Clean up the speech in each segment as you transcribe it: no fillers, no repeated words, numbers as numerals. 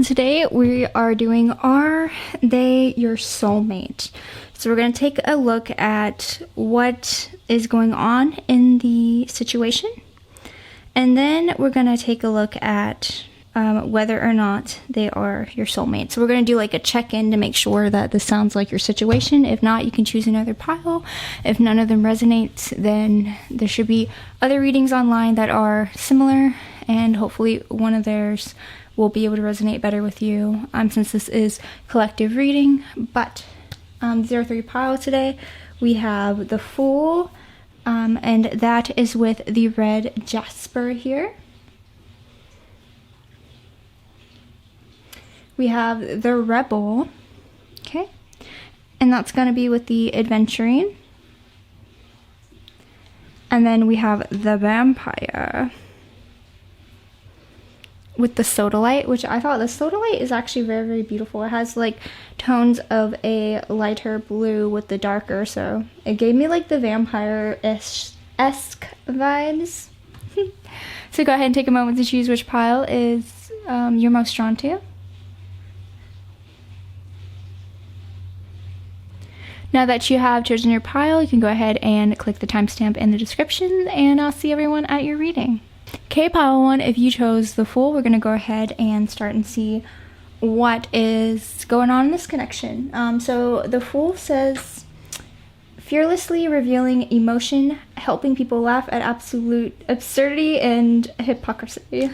and today we are doing Are They Your Soulmate? So we're going to take a look at what is going on in the situation, and then we're going to take a look at whether or not they are your soulmate. So we're going to do like a check-in to make sure that this sounds like your situation. If not, you can choose another pile. If none of them resonates, then there should be other readings online that are similar, and hopefully one of theirs will be able to resonate better with you, since this is collective reading. But these are 3 piles today. We have the Fool, and that is with the red jasper here. We have the Rebel, okay, and that's going to be with the Adventuring. And then we have the Vampire with the Sodalite, which I thought the Sodalite is actually very, very beautiful. It has like tones of a lighter blue with the darker, so it gave me like the vampire-esque vibes. So go ahead and take a moment to choose which pile is you're most drawn to. Now that you have chosen your pile, you can go ahead and click the timestamp in the description, and I'll see everyone at your reading. Okay, pile 1, if you chose the Fool, we're going to go ahead and start and see what is going on in this connection. So the Fool says, fearlessly revealing emotion, helping people laugh at absolute absurdity and hypocrisy.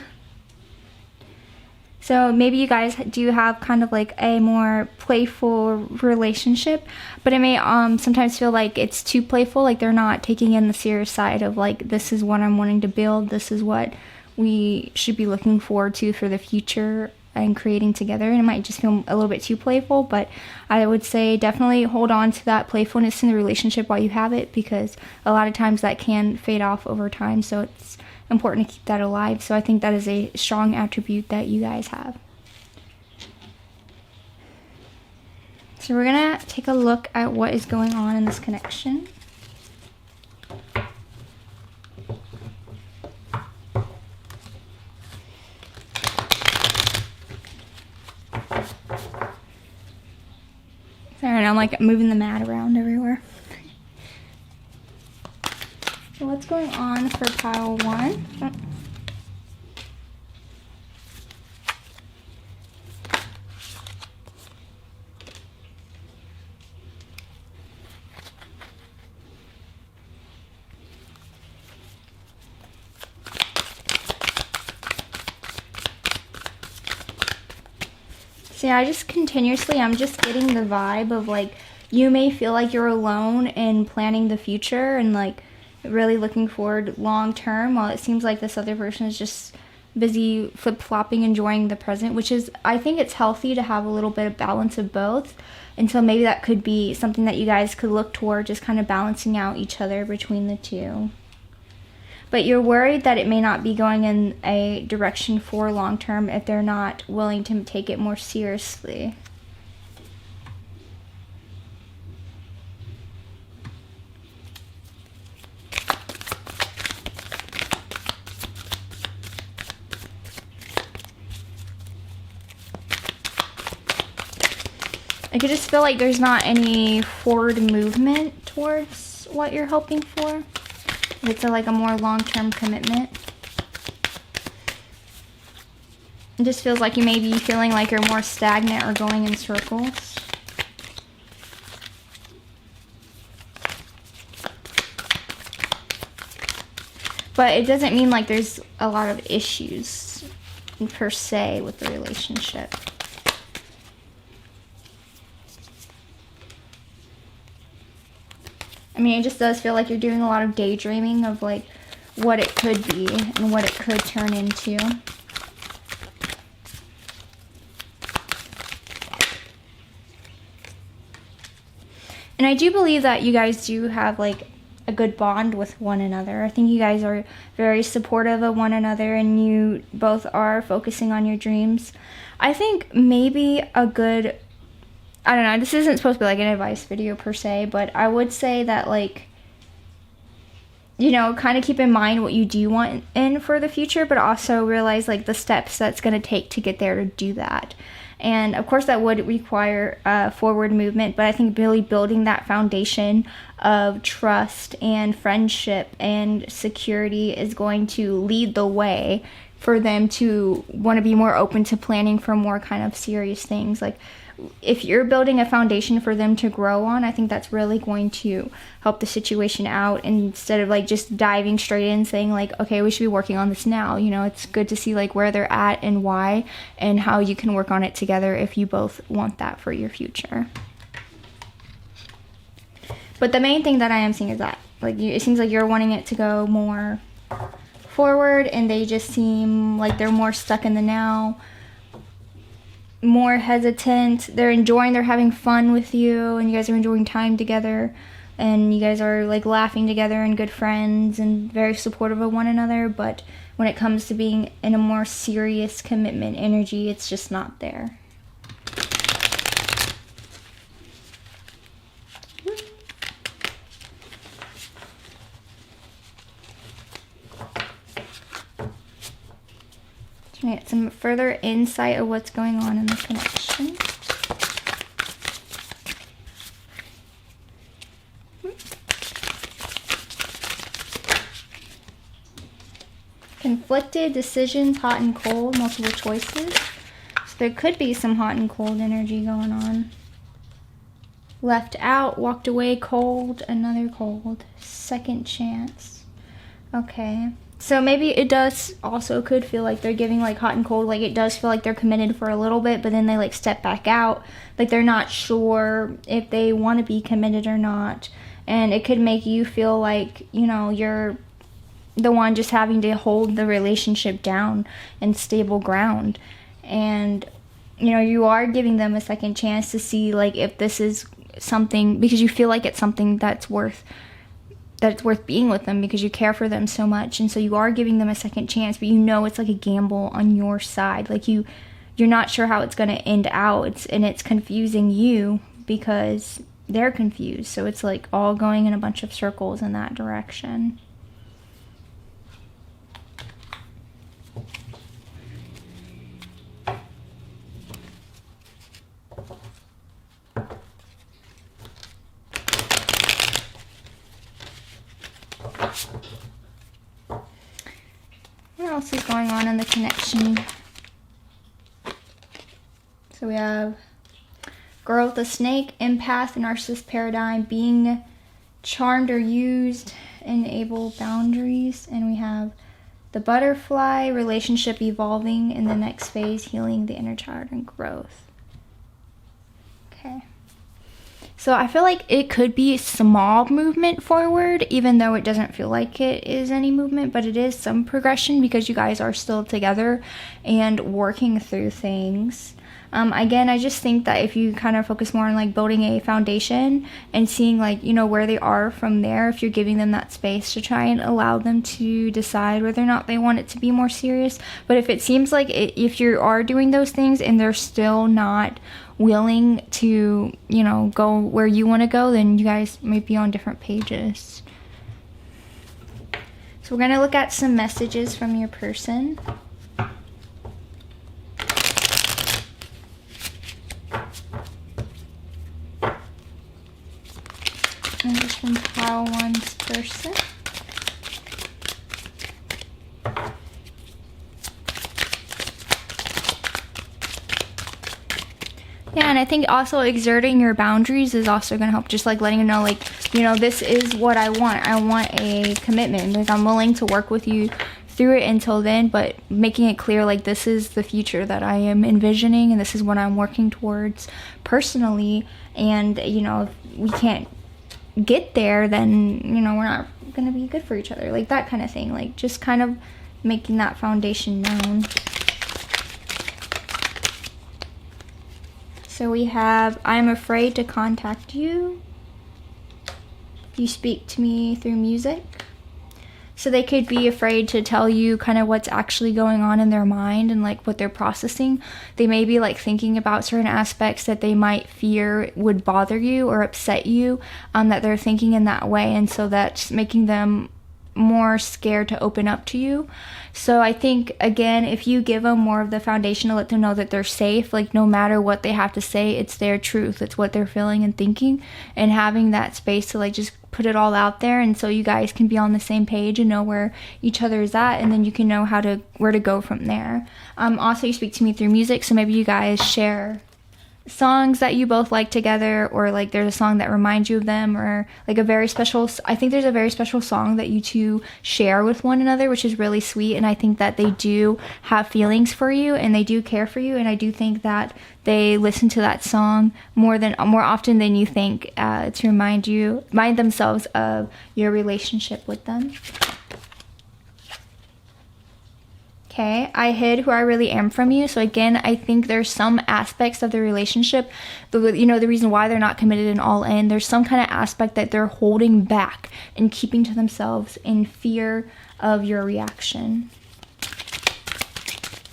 So maybe you guys do have kind of like a more playful relationship, but it may sometimes feel like it's too playful, like they're not taking in the serious side of like, this is what I'm wanting to build, this is what we should be looking forward to for the future and creating together. And it might just feel a little bit too playful, but I would say definitely hold on to that playfulness in the relationship while you have it, because a lot of times that can fade off over time, so it's important to keep that alive. So I think that is a strong attribute that you guys have. So we're gonna take a look at what is going on in this connection. Sorry, I'm like moving the mat around everywhere. So what's going on for pile 1? See, I'm just getting the vibe of like, you may feel like you're alone in planning the future and like really looking forward long term, while it seems like this other person is just busy flip-flopping, enjoying the present, which is, I think it's healthy to have a little bit of balance of both. And so maybe that could be something that you guys could look toward, just kind of balancing out each other between the two. But you're worried that it may not be going in a direction for long term if they're not willing to take it more seriously. I could just feel like there's not any forward movement towards what you're hoping for. It's like a more long-term commitment. It just feels like you may be feeling like you're more stagnant or going in circles. But it doesn't mean like there's a lot of issues per se with the relationship. I mean, it just does feel like you're doing a lot of daydreaming of like what it could be and what it could turn into. And I do believe that you guys do have like a good bond with one another. I think you guys are very supportive of one another, and you both are focusing on your dreams. I think maybe a good, I don't know, this isn't supposed to be like an advice video per se, but I would say that like you know, kind of keep in mind what you do want in for the future, but also realize like the steps that's going to take to get there to do that. And of course that would require forward movement, but I think really building that foundation of trust and friendship and security is going to lead the way for them to want to be more open to planning for more kind of serious things. Like if you're building a foundation for them to grow on, I think that's really going to help the situation out, instead of like just diving straight in saying like, okay, we should be working on this now. You know, it's good to see like where they're at and why, and how you can work on it together if you both want that for your future. But the main thing that I am seeing is that like it seems like you're wanting it to go more forward, and they just seem like they're more stuck in the now, more hesitant. They're having fun with you, and you guys are enjoying time together, and you guys are like laughing together and good friends and very supportive of one another. But when it comes to being in a more serious commitment energy, it's just not there. To get some further insight of what's going on in the connection. Conflicted decisions, hot and cold, multiple choices. So there could be some hot and cold energy going on. Left out, walked away, cold, another cold. Second chance. Okay. So maybe it does also could feel like they're giving like hot and cold. Like it does feel like they're committed for a little bit, but then they like step back out. Like they're not sure if they want to be committed or not. And it could make you feel like, you know, you're the one just having to hold the relationship down and stable ground. And, you know, you are giving them a second chance to see like if this is something, because you feel like it's something that's worth being with them, because you care for them so much. And so you are giving them a second chance, but you know it's like a gamble on your side. Like you're not sure how it's going to end out, and it's confusing you because they're confused. So it's like all going in a bunch of circles in that direction. What else is going on in the connection? So we have girl with a snake, empath, narcissist paradigm, being charmed or used, enable boundaries. And we have the butterfly, relationship evolving in the next phase, healing the inner child and growth. Okay. So I feel like it could be small movement forward, even though it doesn't feel like it is any movement, but it is some progression because you guys are still together and working through things. Again, I just think that if you kind of focus more on like building a foundation and seeing like, you know, where they are from there, if you're giving them that space to try and allow them to decide whether or not they want it to be more serious. But if it seems like if you are doing those things and they're still not willing to, you know, go where you want to go, then you guys might be on different pages. So we're going to look at some messages from your person. And this from pile one's person. Yeah, and I think also exerting your boundaries is also going to help, just like letting them know, like, you know, this is what I want. I want a commitment. Like, I'm willing to work with you through it until then, but making it clear, like, this is the future that I am envisioning, and this is what I'm working towards personally. And, you know, if we can't get there, then, you know, we're not going to be good for each other. Like, that kind of thing. Like, just kind of making that foundation known. So we have, I'm afraid to contact you. You speak to me through music. So they could be afraid to tell you kind of what's actually going on in their mind and like what they're processing. They may be like thinking about certain aspects that they might fear would bother you or upset you, that they're thinking in that way. And so that's making them more scared to open up to you. So I think, again, if you give them more of the foundation to let them know that they're safe, like no matter what they have to say, it's their truth, it's what they're feeling and thinking, and having that space to like just put it all out there, and so you guys can be on the same page and know where each other is at, and then you can know where to go from there. Also, you speak to me through music, so maybe you guys share songs that you both like together, or like there's a song that reminds you of them, or like I think there's a very special song that you two share with one another, which is really sweet, and I think that they do have feelings for you and they do care for you, and I do think that they listen to that song more often than you think, to remind themselves of your relationship with them. Okay, I hid who I really am from you. So again, I think there's some aspects of the relationship, the reason why they're not committed and all in, there's some kind of aspect that they're holding back and keeping to themselves in fear of your reaction.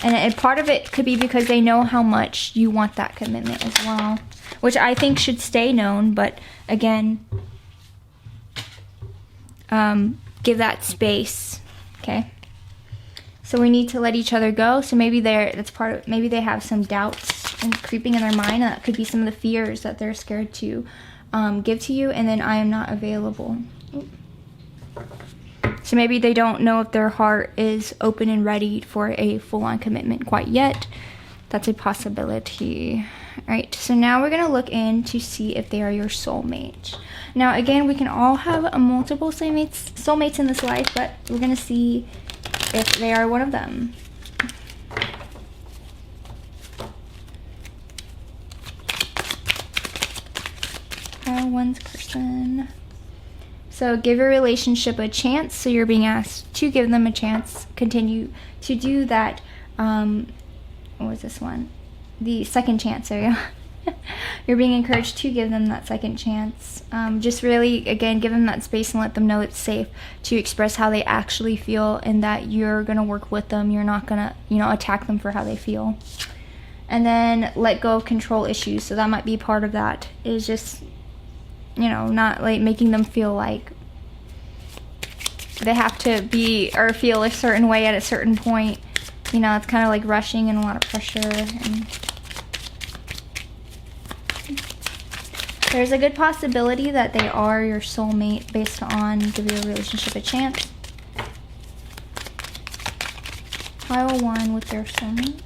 And part of it could be because they know how much you want that commitment as well, which I think should stay known, but again, give that space, okay? So we need to let each other go. So maybe maybe they have some doubts and creeping in their mind, and that could be some of the fears that they're scared to give to you. And then I am not available. So maybe they don't know if their heart is open and ready for a full-on commitment quite yet. That's a possibility. All right, so now we're gonna look in to see if they are your soulmate. Now again, we can all have multiple soulmates in this life, but we're gonna see if they are one of them. One's person. So give your relationship a chance. So you're being asked to give them a chance. Continue to do that. What was this one? The second chance. There you go. You're being encouraged to give them that second chance. Just really, again, give them that space and let them know it's safe to express how they actually feel, and that you're going to work with them. You're not going to, attack them for how they feel. And then let go of control issues. So that might be part of that, is just, not like making them feel like they have to be or feel a certain way at a certain point. It's kind of like rushing and a lot of pressure. And there's a good possibility that they are your soulmate based on give your relationship a chance. Pile 1 with their soulmate.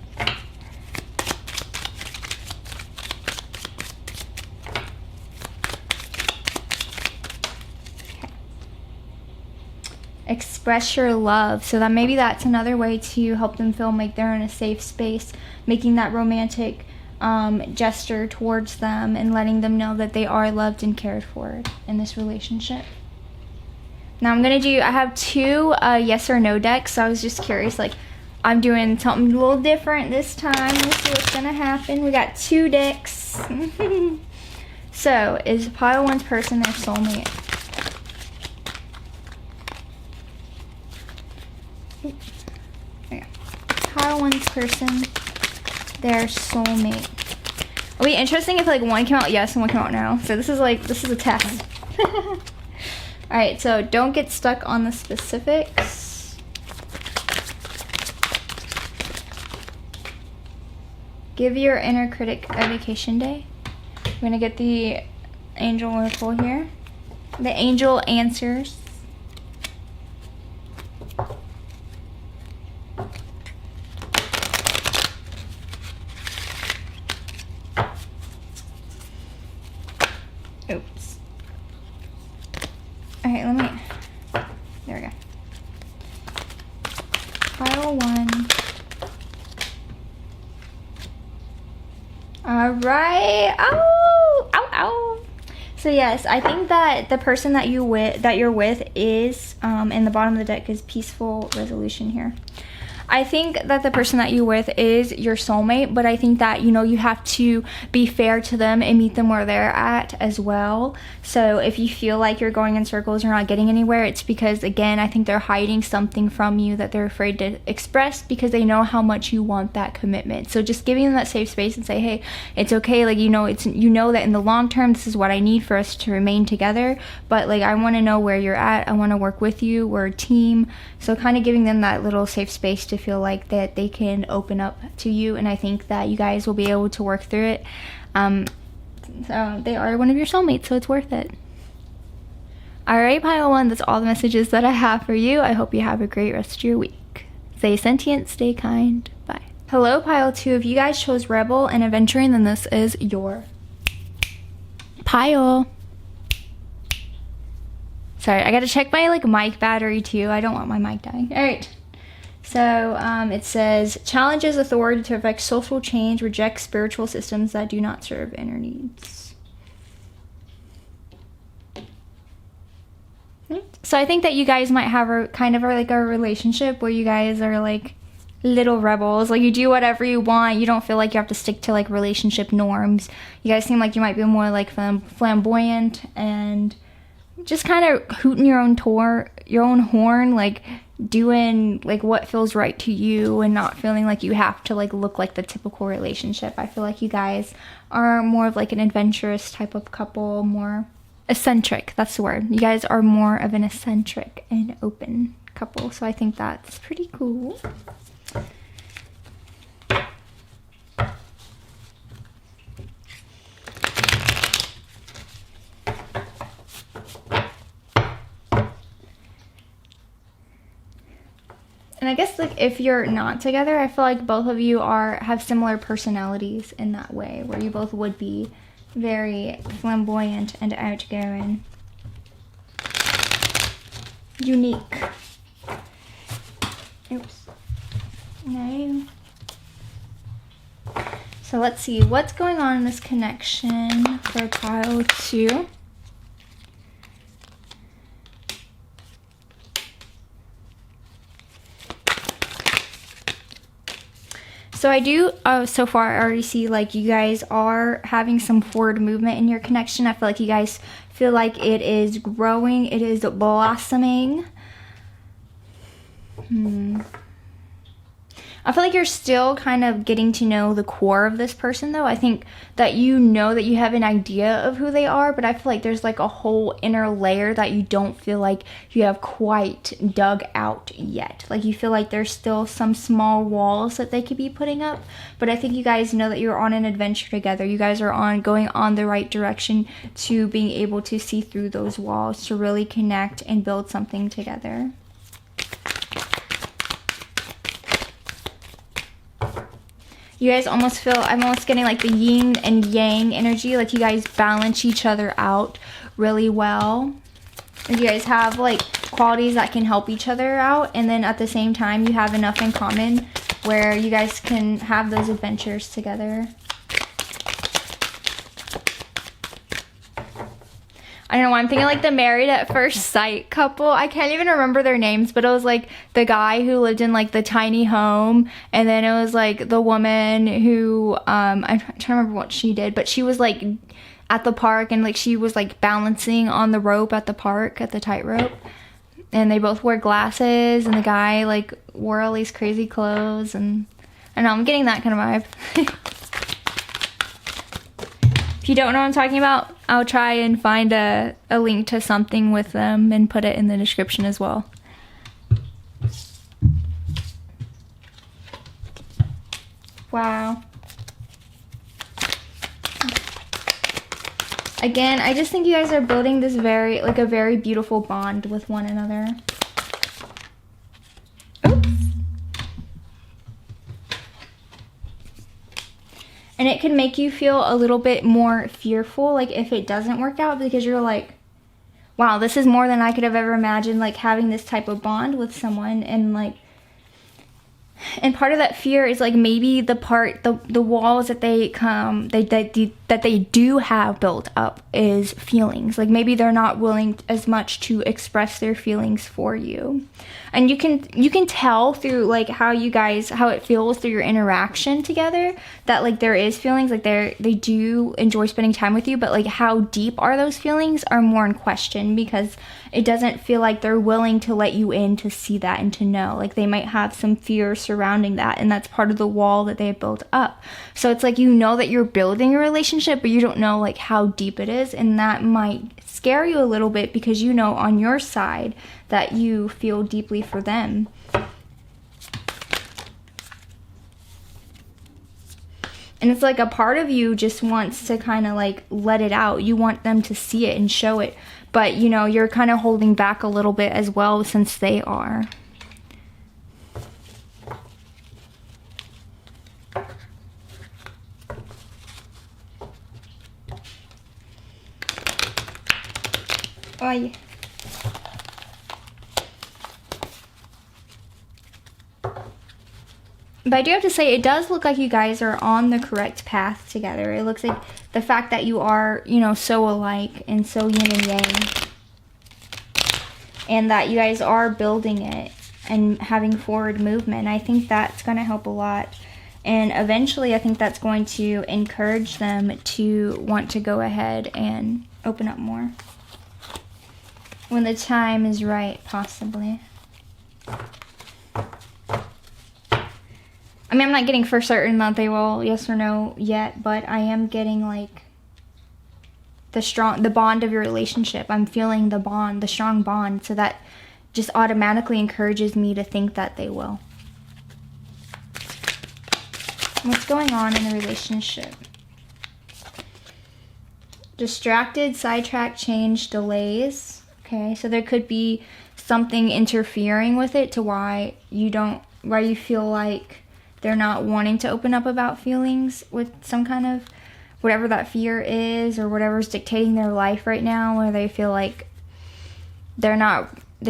Express your love. So that maybe that's another way to help them feel like they're in a safe space, making that romantic gesture towards them and letting them know that they are loved and cared for in this relationship. Now I have 2 yes or no decks, so I was just curious, like I'm doing something a little different this time. Let's see what's gonna happen. We got 2 decks. So is pile 1's person their soulmate? There you go. Pile 1's person their soulmate. It'll be interesting if like one came out yes and one came out no. So this is a test. Alright, so don't get stuck on the specifics. Give your inner critic a vacation day. I'm gonna get the angel oracle here. The angel answers. Oops. Okay, there we go. Pile 1. Alright. Ow! Ow, ow. So yes, I think that the person that you're with is, in the bottom of the deck is peaceful resolution here. I think that the person that you're with is your soulmate, but I think that, you know, you have to be fair to them and meet them where they're at as well. So if you feel like you're going in circles, you're not getting anywhere, it's because, again, I think they're hiding something from you that they're afraid to express because they know how much you want that commitment. So just giving them that safe space and say, hey, it's okay, like, you know, that in the long term, this is what I need for us to remain together, but like, I want to know where you're at, I want to work with you, we're a team. So kind of giving them that little safe space to feel like that they can open up to you, and I think that you guys will be able to work through it. So they are one of your soulmates, so it's worth it. Alright, pile 1, that's all the messages that I have for you. I hope you have a great rest of your week. Stay sentient, stay kind, bye. Hello, pile 2. If you guys chose rebel and adventuring, then this is your pile. Sorry, I gotta check my like mic battery too. I don't want my mic dying. All right. So it says, challenges authority to affect social change, reject spiritual systems that do not serve inner needs. So I think that you guys might have a kind of like a relationship where you guys are like little rebels. Like, you do whatever you want. You don't feel like you have to stick to like relationship norms. You guys seem like you might be more like flamboyant and just kind of hooting your own horn, like doing like what feels right to you and not feeling like you have to like look like the typical relationship. I feel like you guys are more of like an adventurous type of couple, more eccentric, that's the word. You guys are more of an eccentric and open couple, so I think that's pretty cool. And I guess like if you're not together, I feel like both of you have similar personalities in that way, where you both would be very flamboyant and outgoing. Unique. Oops. No. So let's see what's going on in this connection for pile 2. So I do, so far I already see like you guys are having some forward movement in your connection. I feel like you guys feel like it is growing, it is blossoming. I feel like you're still kind of getting to know the core of this person though. I think that you know that you have an idea of who they are, but I feel like there's like a whole inner layer that you don't feel like you have quite dug out yet. Like you feel like there's still some small walls that they could be putting up, but I think you guys know that you're on an adventure together. You guys are going on the right direction to being able to see through those walls, to really connect and build something together. You guys almost feel, I'm almost getting like the yin and yang energy, like you guys balance each other out really well. And you guys have like qualities that can help each other out, and then at the same time you have enough in common where you guys can have those adventures together. I don't know why I'm thinking like the Married at First Sight couple. I can't even remember their names, but it was like the guy who lived in like the tiny home, and then it was like the woman who I'm trying to remember what she did, but she was like at the park and like she was like balancing on the rope at the park, at the tightrope, and they both wore glasses, and the guy like wore all these crazy clothes, and I don't know, I'm getting that kind of vibe. If you don't know what I'm talking about, I'll try and find a link to something with them and put it in the description as well. Wow. Again, I just think you guys are building this a very beautiful bond with one another. Oops. And it can make you feel a little bit more fearful, like if it doesn't work out, because you're like, wow, this is more than I could have ever imagined, like having this type of bond with someone. And like, And part of that fear is like maybe the walls that they do have built up is feelings. Like maybe they're not willing as much to express their feelings for you. And you can tell through like how it feels through your interaction together that like there is feelings, like they do enjoy spending time with you, but like how deep are those feelings are more in question, because it doesn't feel like they're willing to let you in to see that and to know. Like they might have some fear surrounding that, and that's part of the wall that they have built up. So it's like, you know that you're building a relationship, but you don't know like how deep it is, and that might scare you a little bit, because you know on your side that you feel deeply for them. And it's like a part of you just wants to kind of like let it out. You want them to see it and show it. But, you know, you're kind of holding back a little bit as well, since they are. Oh, yeah. But I do have to say, it does look like you guys are on the correct path together. It looks like the fact that you are, you know, so alike and so yin and yang, and that you guys are building it and having forward movement, I think that's going to help a lot. And eventually, I think that's going to encourage them to want to go ahead and open up more. When the time is right, possibly. I mean, I'm not getting for certain that they will, yes or no, yet, but I am getting like the bond of your relationship. I'm feeling the bond, the strong bond, so that just automatically encourages me to think that they will. What's going on in the relationship? Distracted, sidetrack, change, delays. Okay, so there could be something interfering with it to why you feel like they're not wanting to open up about feelings, with some kind of whatever that fear is, or whatever's dictating their life right now, where they feel like they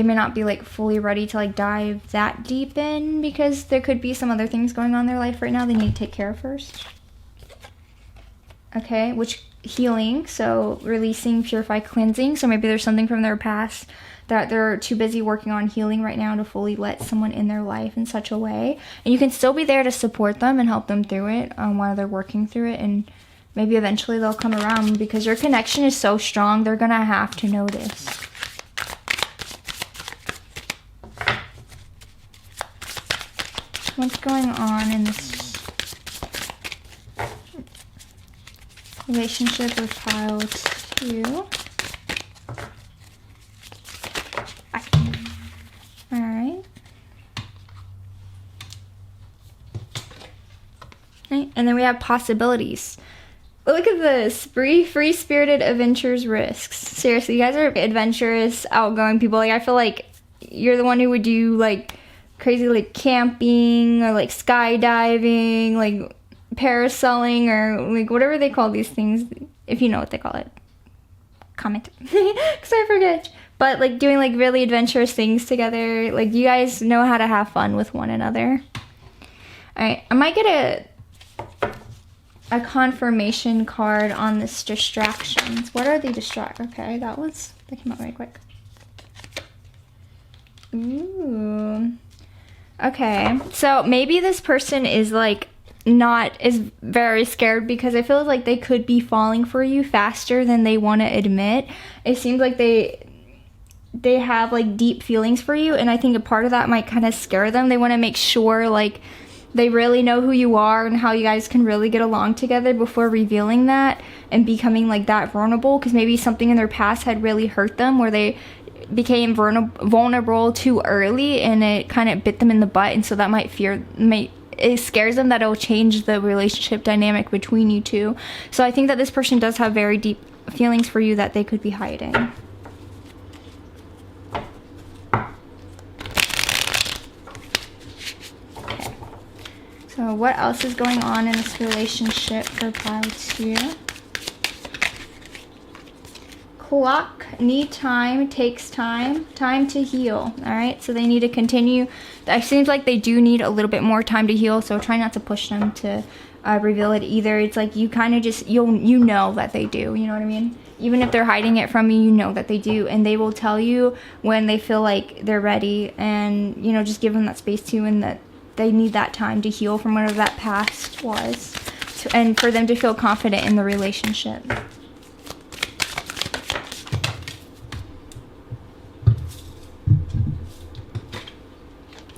may not be like fully ready to like dive that deep in, because there could be some other things going on in their life right now they need to take care of first. Okay, which healing, so releasing, purify, cleansing. So maybe there's something from their past that they're too busy working on healing right now to fully let someone in their life in such a way. And you can still be there to support them and help them through it while they're working through it. And maybe eventually they'll come around, because your connection is so strong, they're going to have to notice. What's going on in this relationship with pile 2? Alright. And then we have possibilities. Look at this. Free-spirited adventures risks. Seriously, you guys are adventurous, outgoing people. Like, I feel like you're the one who would do like crazy like camping, or like skydiving, like parasailing, or like whatever they call these things. If you know what they call it, comment. Because I forget. But like doing like really adventurous things together. Like, you guys know how to have fun with one another. Alright, I might get a confirmation card on this distractions. What are the okay, that came out very quick. Ooh. Okay, so maybe this person is like is very scared, because I feel like they could be falling for you faster than they want to admit. It seems like they have like deep feelings for you, and I think a part of that might kind of scare them. They want to make sure like they really know who you are and how you guys can really get along together before revealing that and becoming like that vulnerable, because maybe something in their past had really hurt them, where they became vulnerable too early, and it kind of bit them in the butt, and so that it scares them that it'll change the relationship dynamic between you two. So I think that this person does have very deep feelings for you that they could be hiding. Okay. So what else is going on in this relationship for pile 2? clock, need time, takes time, time to heal. All right, so they need to continue. It seems like they do need a little bit more time to heal, so try not to push them to reveal it either. It's like you kind of just, you know that they do, you know what I mean? Even if they're hiding it from you, you know that they do, and they will tell you when they feel like they're ready, and, you know, just give them that space too, and that they need that time to heal from whatever that past was, and for them to feel confident in the relationship.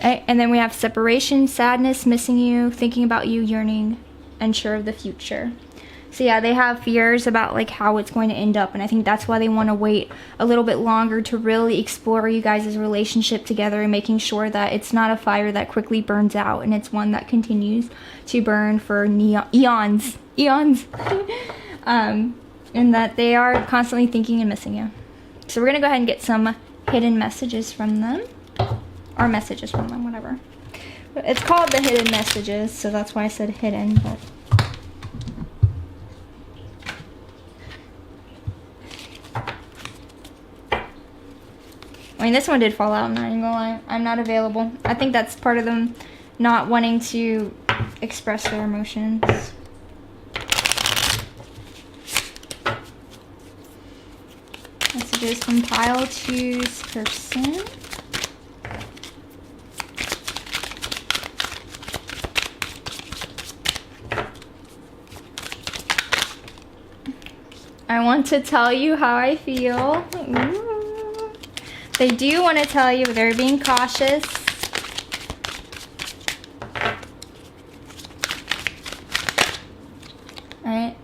And then we have separation, sadness, missing you, thinking about you, yearning, unsure of the future. So yeah, they have fears about like how it's going to end up, and I think that's why they want to wait a little bit longer to really explore you guys' relationship together, and making sure that it's not a fire that quickly burns out, and it's one that continues to burn for eons. And that they are constantly thinking and missing you. So we're gonna go ahead and get some hidden messages from them. Or messages from them, whatever. It's called the hidden messages, so that's why I said hidden. But I mean, this one did fall out, I'm not even gonna lie. I'm not available. I think that's part of them not wanting to express their emotions. Messages from pile 2's person. I want to tell you how I feel. Ooh. They do want to tell you, but they're being cautious. Alright.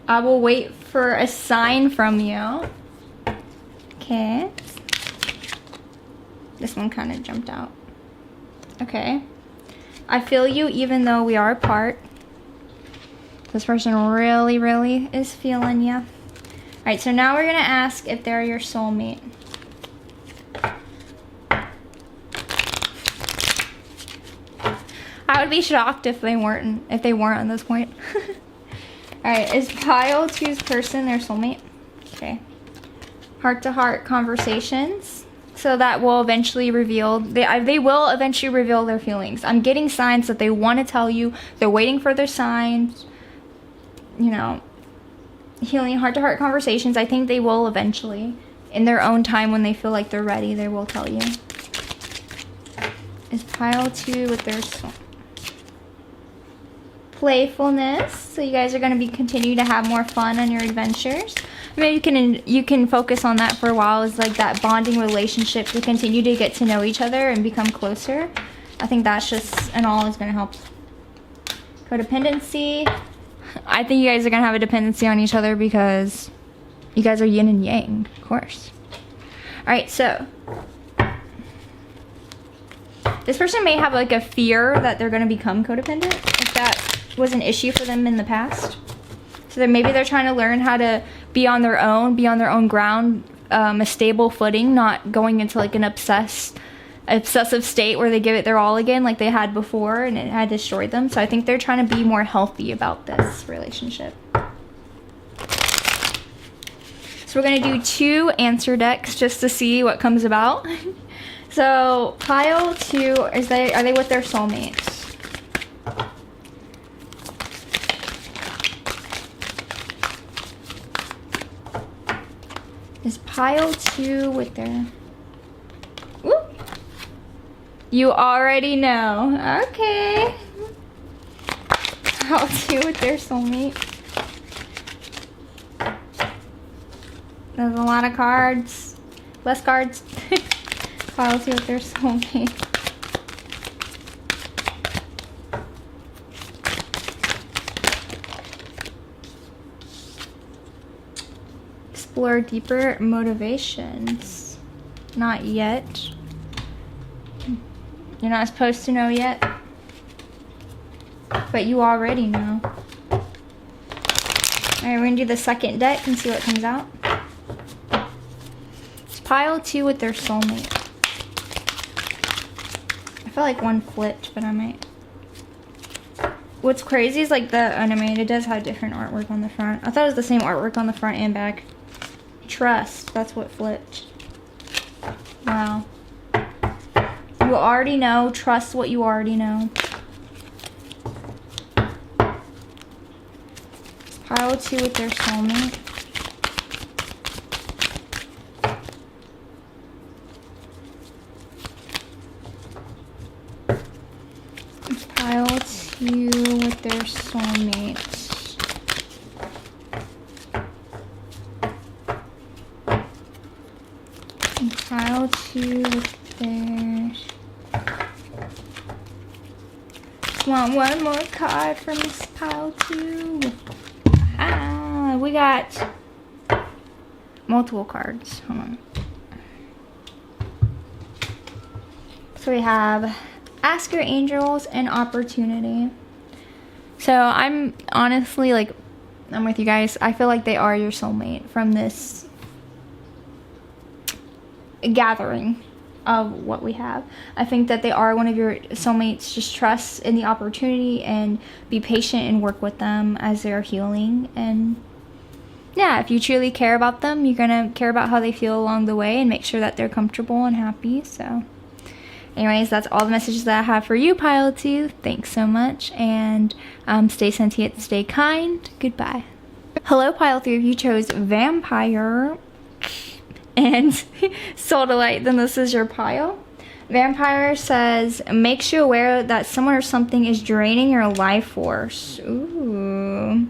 I will wait for a sign from you. Okay. This one kind of jumped out. Okay. I feel you even though we are apart. This person really, really is feeling you. Alright, so now we're going to ask if they're your soulmate. I would be shocked if they weren't at this point. Alright, is pile 2's person their soulmate? Okay. Heart-to-heart conversations. So that will eventually reveal, they will eventually reveal their feelings. I'm getting signs that they want to tell you. They're waiting for their signs. You know, healing heart-to-heart conversations. I think they will eventually, in their own time, when they feel like they're ready, they will tell you. Is pile 2 with their soul? Playfulness. So you guys are going to be continue to have more fun on your adventures. Maybe you can focus on that for a while, is like that bonding relationship, to continue to get to know each other and become closer. I think that's just and all is going to help. Codependency. I think you guys are going to have a dependency on each other because you guys are yin and yang, of course. Alright, so this person may have like a fear that they're going to become codependent, if that was an issue for them in the past. So maybe they're trying to learn how to be on their own ground, a stable footing, not going into like an obsessive state where they give it their all again like they had before and it had destroyed them. So I think they're trying to be more healthy about this relationship. So we're going to do 2 answer decks just to see what comes about. So pile 2, are they with their soulmates? Is pile 2 with their... Woo! You already know. Okay. Pile 2 with their soulmate. There's a lot of cards. Less cards. Pile 2 with their soulmate. Explore deeper motivations. Not yet. You're not supposed to know yet. But you already know. Alright, we're going to do the second deck and see what comes out. It's pile 2 with their soulmate. I feel like one flipped, but I might. What's crazy is like the anime, it does have different artwork on the front. I thought it was the same artwork on the front and back. trust. That's what flipped. Wow. You already know. Trust what you already know. Pile 2 with their soulmate. Pile 2 with their soulmate. And pile 2 with their... Just want one more card from this pile 2. We got multiple cards. Hold on. So we have ask your angels an opportunity. So I'm honestly, like, I'm with you guys. I feel like they are your soulmate from this gathering of what we have. I think that they are one of your soulmates. Just trust in the opportunity and be patient and work with them as they're healing. And yeah, if you truly care about them, you're gonna care about how they feel along the way and make sure that they're comfortable and happy. So anyways, that's all the messages that I have for you, pile 2. Thanks so much, and stay sentient, stay kind. Goodbye. Hello, pile 3. If you chose vampire and soul delight, then this is your pile. Vampire says, makes you aware that someone or something is draining your life force. Ooh.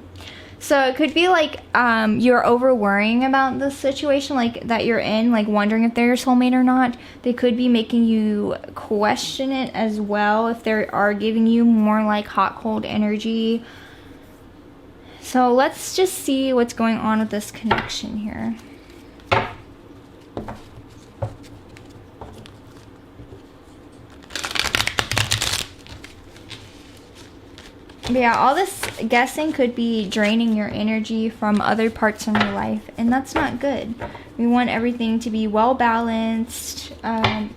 So it could be like you're over worrying about the situation like that you're in, like wondering if they're your soulmate or not. They could be making you question it as well if they are giving you more like hot cold energy. So let's just see what's going on with this connection here. But yeah, all this guessing could be draining your energy from other parts of your life, and that's not good. We want everything to be well balanced,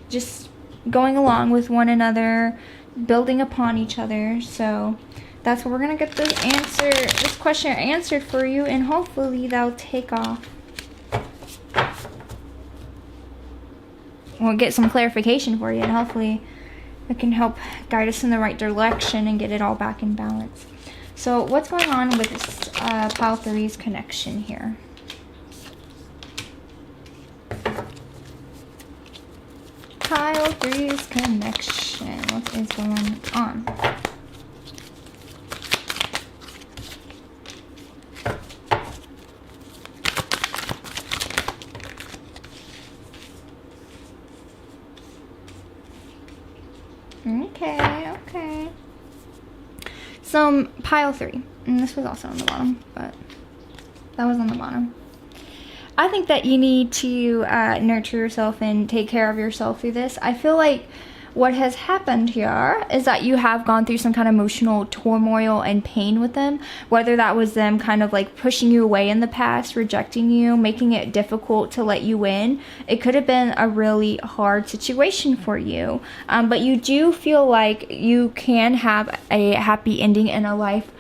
just going along with one another, building upon each other. So that's what we're gonna get this question answered for you, and hopefully that'll take off. We'll get some clarification for you, and hopefully it can help guide us in the right direction and get it all back in balance. So what's going on with this pile 3's connection here? Pile 3's connection. What is going on? Okay. So pile 3, and this was also on the bottom, but that was on the bottom. I think that you need to nurture yourself and take care of yourself through this. I feel like what has happened here is that you have gone through some kind of emotional turmoil and pain with them, whether that was them kind of like pushing you away in the past, rejecting you, making it difficult to let you in. It could have been a really hard situation for you, but you do feel like you can have a happy ending in a life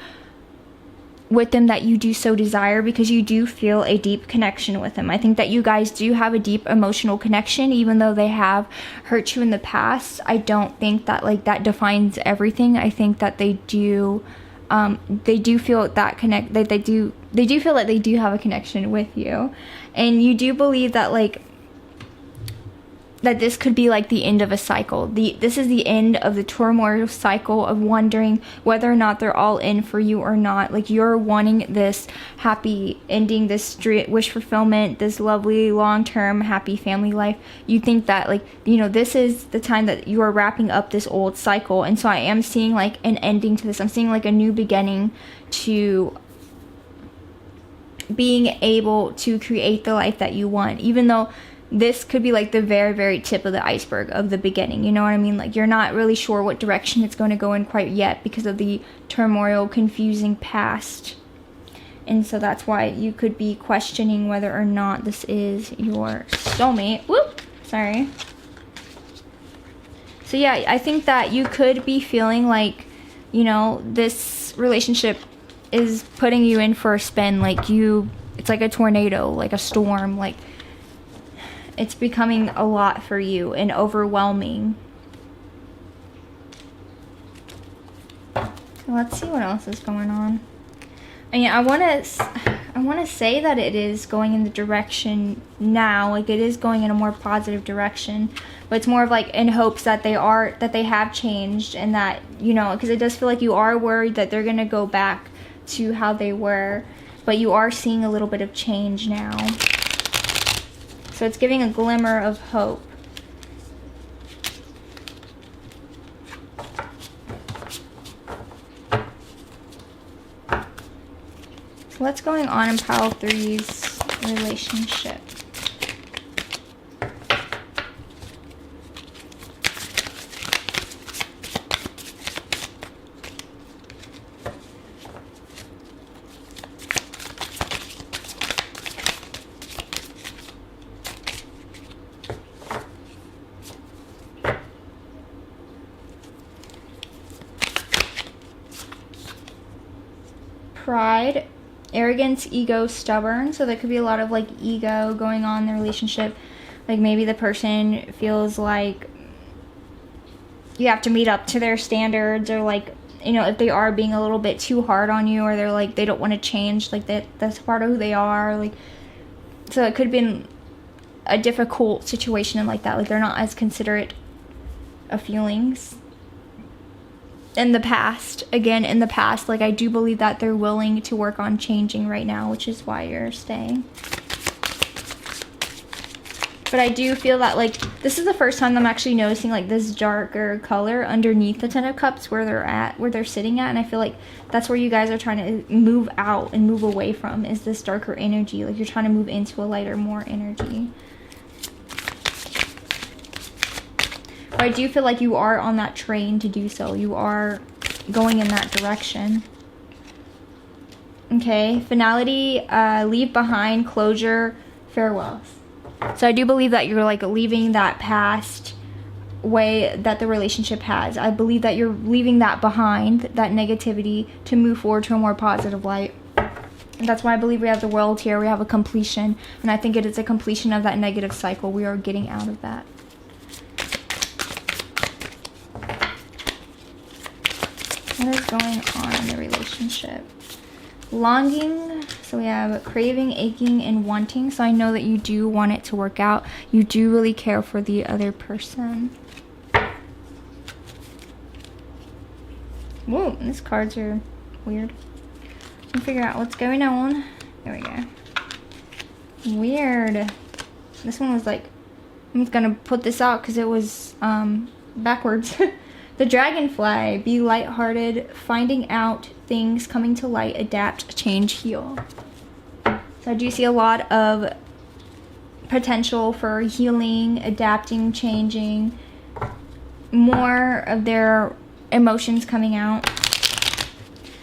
with them that you do so desire, because you do feel a deep connection with them. I think that you guys do have a deep emotional connection, even though they have hurt you in the past. I don't think that like that defines everything. I think that they do feel that they do feel like they do have a connection with you, and you do believe that like that this could be like the end of a cycle. This is the end of the turmoil cycle of wondering whether or not they're all in for you or not. Like you're wanting this happy ending, this wish fulfillment, this lovely long-term happy family life. You think that like, you know, this is the time that you are wrapping up this old cycle. And so I am seeing like an ending to this. I'm seeing like a new beginning to being able to create the life that you want, even though this could be like the very, very tip of the iceberg of the beginning. You know what I mean? Like you're not really sure what direction it's going to go in quite yet because of the turmoil, confusing past. And so that's why you could be questioning whether or not this is your soulmate. Whoop! Sorry. So yeah, I think that you could be feeling like, you know, this relationship is putting you in for a spin. Like it's like a tornado, like a storm, like it's becoming a lot for you and overwhelming. So let's see what else is going on. I mean, I want to say that it is going in the direction now, like it is going in a more positive direction, but it's more of like in hopes that they have changed, and that, you know, because it does feel like you are worried that they're going to go back to how they were, but you are seeing a little bit of change now. So it's giving a glimmer of hope. So what's going on in pile 3's relationship? Pride, arrogance, ego, stubborn. So there could be a lot of like ego going on in the relationship. Like maybe the person feels like you have to meet up to their standards, or like, you know, if they are being a little bit too hard on you, or they're like they don't want to change, like that's part of who they are. Like, so it could have been a difficult situation like that. Like they're not as considerate of feelings. In the past, like I do believe that they're willing to work on changing right now, which is why you're staying. But I do feel that like this is the first time I'm actually noticing like this darker color underneath the Ten of Cups where they're sitting at, and I feel like that's where you guys are trying to move out and move away from, is this darker energy. Like you're trying to move into a lighter, more energy. But I do feel like you are on that train to do so. You are going in that direction. Okay, finality, leave behind, closure, farewells. So I do believe that you're like leaving that past way that the relationship has. I believe that you're leaving that behind, that negativity, to move forward to a more positive light. And that's why I believe we have the World here. We have a completion. And I think it is a completion of that negative cycle. We are getting out of that. What is going on in the relationship? Longing. So we have craving, aching, and wanting. So I know that you do want it to work out. You do really care for the other person. Whoa, these cards are weird. Let me figure out what's going on. There we go. Weird. This one was like, I'm just gonna put this out because it was backwards. The dragonfly, be lighthearted, finding out things, coming to light, adapt, change, heal. So I do see a lot of potential for healing, adapting, changing, more of their emotions coming out.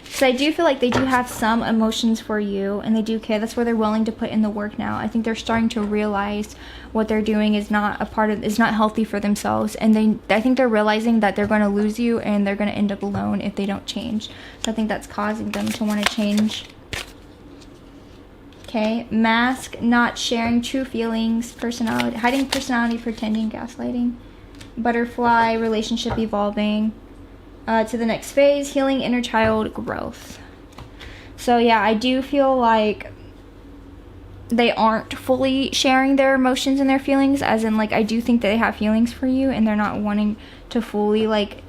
So I do feel like they do have some emotions for you, and they do care. That's where they're willing to put in the work now. I think they're starting to realize what they're doing is not healthy for themselves, and I think they're realizing that they're going to lose you and they're going to end up alone if they don't change. So I think that's causing them to want to change. Okay, mask, not sharing true feelings, personality, hiding personality, pretending, gaslighting. Butterfly, relationship evolving. To the next phase, healing, inner child, growth. So yeah, I do feel like they aren't fully sharing their emotions and their feelings, as in like I do think that they have feelings for you, and they're not wanting to fully like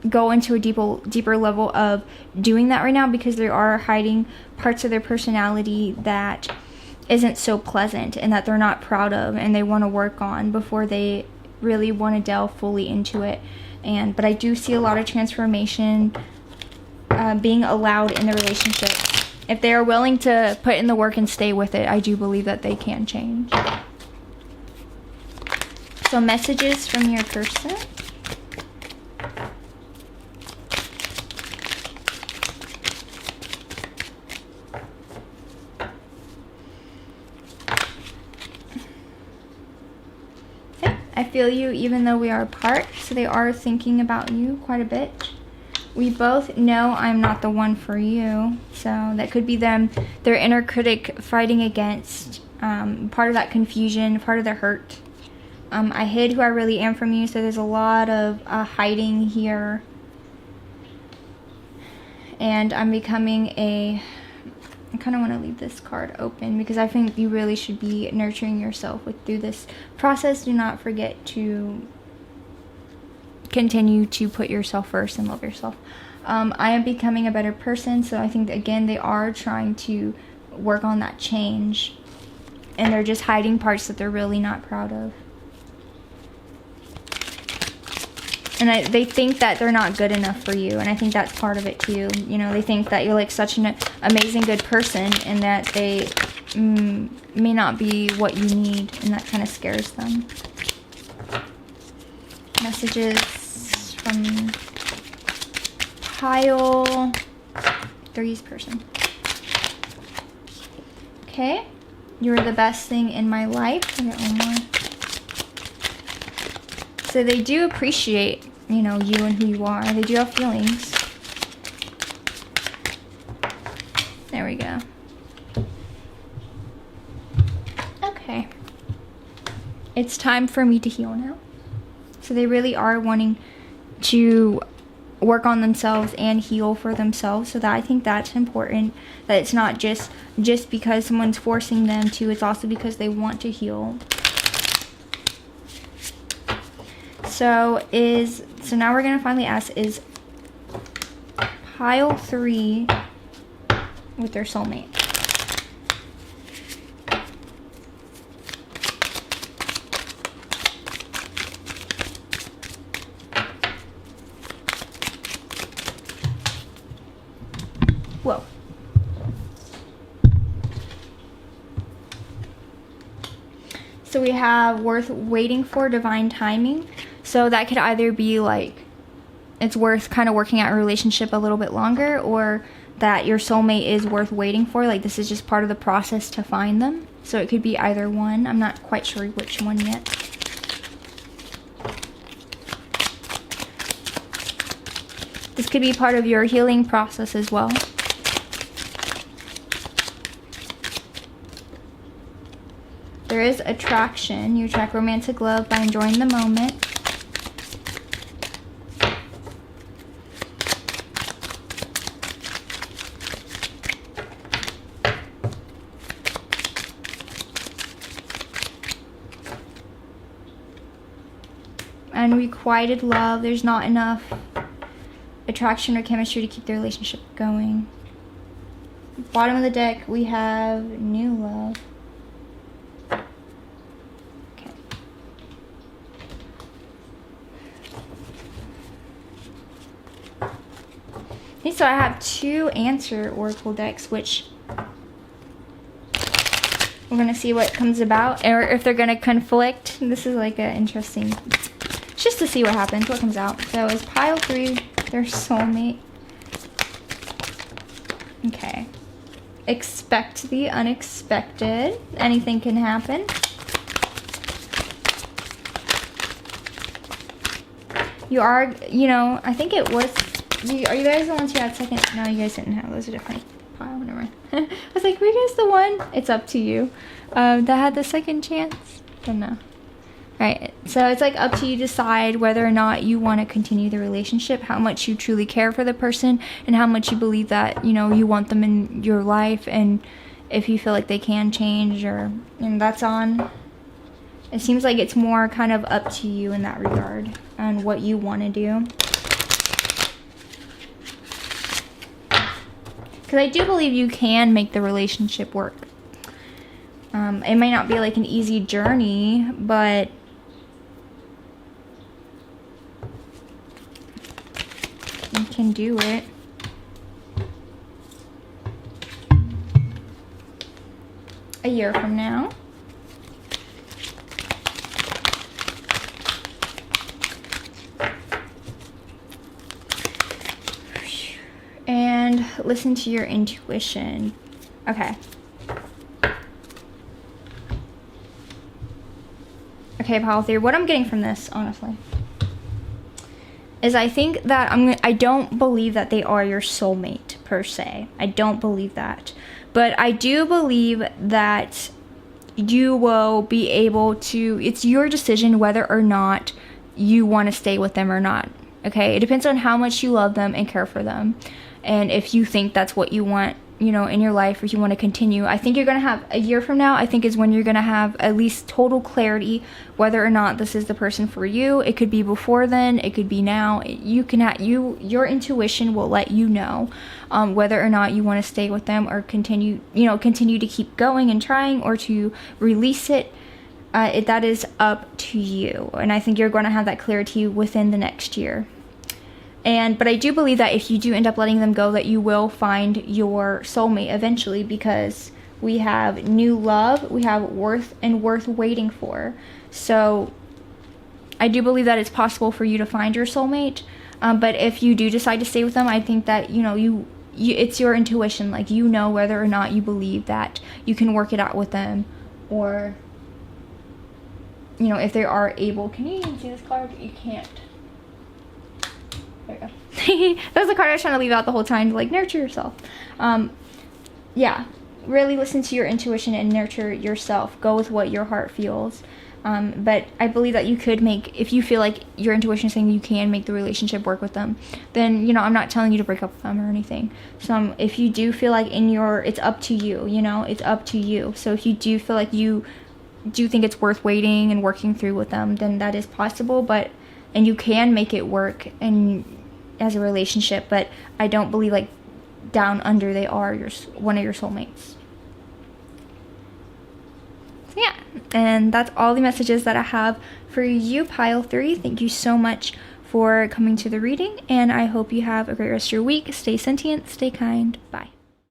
go into a deeper level of doing that right now, because they are hiding parts of their personality that isn't so pleasant and that they're not proud of, and they want to work on before they really want to delve fully into it. But I do see a lot of transformation being allowed in the relationship. If they are willing to put in the work and stay with it, I do believe that they can change. So messages from your person. I feel you even though we are apart, so they are thinking about you quite a bit. we both know I'm not the one for you. So that could be them, their inner critic fighting against part of that confusion, part of the hurt. I hid who I really am from you, so there's a lot of hiding here. And I'm becoming I kind of want to leave this card open because I think you really should be nurturing yourself through this process. Do not forget to continue to put yourself first and love yourself. I am becoming a better person, so I think, again, they are trying to work on that change. And they're just hiding parts that they're really not proud of. And they think that they're not good enough for you. And I think that's part of it too. You know, they think that you're like such an amazing good person and that they may not be what you need. And that kind of scares them. Messages from pile 3's person. Okay. You're the best thing in my life. I got one more. So they do appreciate, you know, you and who you are. They do have feelings. There we go. Okay. It's time for me to heal now. So they really are wanting to work on themselves and heal for themselves. So that, I think that's important. That it's not just because someone's forcing them to. It's also because they want to heal. So now we're going to finally ask, is pile 3 with their soulmate? Whoa. So we have worth waiting for, divine timing. So that could either be like it's worth kind of working out a relationship a little bit longer, or that your soulmate is worth waiting for. Like this is just part of the process to find them. So it could be either one. I'm not quite sure which one yet. This could be part of your healing process as well. There is attraction. You attract romantic love by enjoying the moment. Unrequited love. There's not enough attraction or chemistry to keep the relationship going. Bottom of the deck, we have new love. Okay. Okay, so I have 2 answer oracle decks, which we're going to see what comes about, or if they're going to conflict. This is like an interesting, just to see what happens, what comes out. So is pile 3 their soulmate? Okay. Expect the unexpected. Anything can happen. You are, you know, I think it was, are you guys the ones who had second? No, you guys didn't have. Those are different. Pile, never mind. I was like, were you guys the one? It's up to you. That had the second chance? But no. Right, so it's like up to you to decide whether or not you want to continue the relationship, how much you truly care for the person, and how much you believe that, you know, you want them in your life, and if you feel like they can change, and that's on. It seems like it's more kind of up to you in that regard on what you want to do. Because I do believe you can make the relationship work. It might not be like an easy journey, but you can do it. A year from now. And listen to your intuition. Okay. Okay, pile 3. What I'm getting from this, honestly. is I think that I don't believe that they are your soulmate per se. I don't believe that. But I do believe that you will be able to, it's your decision whether or not you want to stay with them or not. Okay? It depends on how much you love them and care for them. And if you think that's what you want, you know, in your life, or you want to continue. I think you're going to have a year from now, I think is when you're going to have at least total clarity whether or not this is the person for you. It could be before then, it could be now. Your intuition will let you know whether or not you want to stay with them or continue to keep going and trying, or to release it. That is up to you. And I think you're going to have that clarity within the next year. But I do believe that if you do end up letting them go, that you will find your soulmate eventually, because we have new love, we have worth waiting for. So I do believe that it's possible for you to find your soulmate. But if you do decide to stay with them, I think that, it's your intuition. Like, you know whether or not you believe that you can work it out with them, or, if they are able. Can you even see this card? You can't. There we go. That was the card I was trying to leave out the whole time, to like nurture yourself. Yeah, really listen to your intuition and nurture yourself. Go with what your heart feels. But I believe that you could if you feel like your intuition is saying you can make the relationship work with them, then, I'm not telling you to break up with them or anything. So if you do feel like it's up to you, it's up to you. So if you do feel like you do think it's worth waiting and working through with them, then that is possible, and you can make it work as a relationship, but I don't believe like down under they are one of your soulmates. So yeah, and that's all the messages that I have for you, pile 3. Thank you so much for coming to the reading, and I hope you have a great rest of your week. Stay sentient, stay kind. Bye.